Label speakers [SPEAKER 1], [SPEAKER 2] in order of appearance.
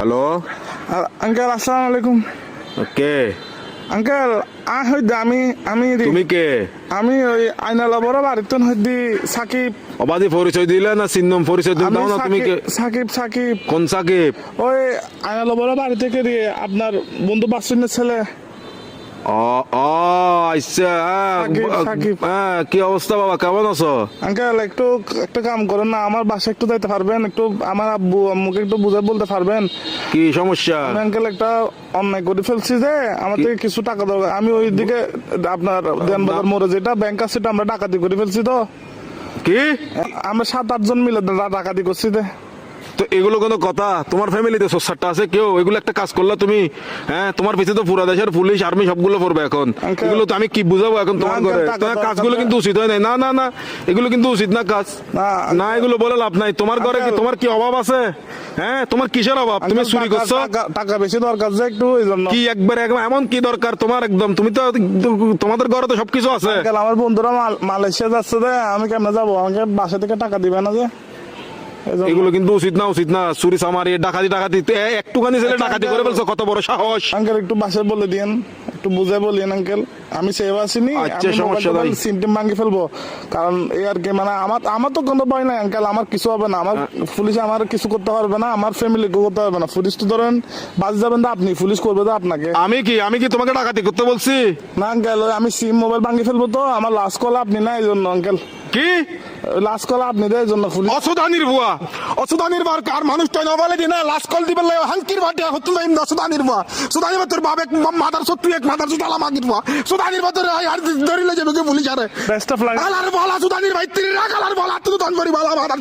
[SPEAKER 1] Hello
[SPEAKER 2] uncle আসসালামু আলাইকুম।
[SPEAKER 1] কে
[SPEAKER 2] uncle হইতে আমি আমি
[SPEAKER 1] তুমি কে
[SPEAKER 2] আমি ওই আইনালা বড় বাড়িতে হইতে সাকিব।
[SPEAKER 1] অবাধি পরিচয় দিলে না চিহ্নম পরিচয় দিলে
[SPEAKER 2] আমি
[SPEAKER 1] দাও না তুমি কে
[SPEAKER 2] সাকিব সাকিব
[SPEAKER 1] কোন সাকিব?
[SPEAKER 2] ওই আইনালা বড় বাড়ি থেকে দিয়ে আপনার বন্ধু বাসুনের ছেলে।
[SPEAKER 1] ও ও আচ্ছা
[SPEAKER 2] সাকিব।
[SPEAKER 1] কি অবস্থা বাবা, কেমন আছো?
[SPEAKER 2] আঙ্কেল একটু একটা কাম করেন না, আমার বাসায় একটু যাইতে পারবেন? একটু আমার আব্বু আম্মুকে একটু বুঝে বলতে পারবেন?
[SPEAKER 1] কি সমস্যা?
[SPEAKER 2] আমি আঙ্কেল একটা অন্যায় করে ফেলছি যে আমার থেকে কিছু টাকা দরকার। আমি ওই দিকে আপনার দেনবাজার মোড়ে যেটা ব্যাংক আছে সেটা আমরা ডাকাতি করে ফেলছি। তো
[SPEAKER 1] কি
[SPEAKER 2] আমরা 7-8 জন মিলে ডাকাতি করছি।
[SPEAKER 1] তো এগুলো কোনো কথা? তোমার ফ্যামিলিতে সোসারটা আছে কেউ? এগুলো একটা কাজ করলা তুমি? হ্যাঁ, তোমার পিছিয়ে তো পুরা দেশের পুলিশ আর্মি সবগুলো পড়বে এখন।
[SPEAKER 2] Uncle,
[SPEAKER 1] এগুলো তো আমি কি বুঝাবো এখন তোমার
[SPEAKER 2] না,
[SPEAKER 1] ঘরে?
[SPEAKER 2] uncle,
[SPEAKER 1] তোমার কাজগুলো কিন্তু উচিত হয় নাই। না না না, এগুলো কিন্তু উচিত না কাজ। না এগুলো বলে লাভ নাই। তোমার ঘরে কি
[SPEAKER 2] Uncle,
[SPEAKER 1] তোমার কি অভাব আছে? হ্যাঁ, তোমার কিসের অভাব? তুমি
[SPEAKER 2] আঙ্কেল,
[SPEAKER 1] চুরি করছো?
[SPEAKER 2] টাকা বেশি দরকার যে একটু এই জন্য।
[SPEAKER 1] কি একবার এমন কি দরকার তোমার? একদম তুমি তো তোমাদের ঘরে তো সবকিছু আছে।
[SPEAKER 2] আঙ্কেল, আমার বন্ধুরা মালয়েশিয়া যাচ্ছে যে আমি কেমনে যাবো? আমাকে বাসা থেকে টাকা দিবে না যে? এই জন্য।
[SPEAKER 1] এগুলো কিন্তু উচিত না, উচিত না। চুরি চামারি ডাকাতি ডাকাতি একটুখানি ছেলে ডাকাতি করে ফেলছো, কত বড় সাহস!
[SPEAKER 2] আঙ্কেল একটু বাসায় বলে দিয়েন, একটু বুঝে বলিয়েন আঙ্কেল। আমি সেভ আসিনি,
[SPEAKER 1] আচ্ছা, সমস্যা নাই।
[SPEAKER 2] সিমটিম ভাঙি ফেলবো। কারণ এই আর কি, মানে আমার তো কোনো ভয় নাই আঙ্কেল। আমার কিছু হবে না, আমার পুলিশ আমার কিছু করতে পারবে না, আমার ফ্যামিলি করতে পারবে না। পুলিশ তো ধরেন বাজ যাবেন তো আপনি, পুলিশ করবে তো আপনাকে।
[SPEAKER 1] আমি কি তোমাকে ডাকাতি করতে বলছি?
[SPEAKER 2] না আঙ্কেল, আমি সিম মোবাইল ভাঙি ফেলবো। তো আমার লাস্ট কল আপনি না, এই জন্য আঙ্কেল।
[SPEAKER 1] কি
[SPEAKER 2] লাস্ট কল আপনি দেয় এই জন্য পুলিশ।
[SPEAKER 1] অসুদানির বুয়া, অসুদানির বার কার মানুষটা না বলে দিনা লাস্ট কল দিবেন লাই হালকির বাটে হতুল দাইম অসুদানির বুয়া। সুদানির তোর বাপ এক মাদার সত্যি এক মাদার সুদালা মাগির বুয়া। সুদানির বাতর আর ধরিলে যাবে কে পুলিশ আরে।
[SPEAKER 2] Best of luck.
[SPEAKER 1] আলার বলা সুদানির ভাই তিরি রাখালার বলা তুই দন করি বলা মাদার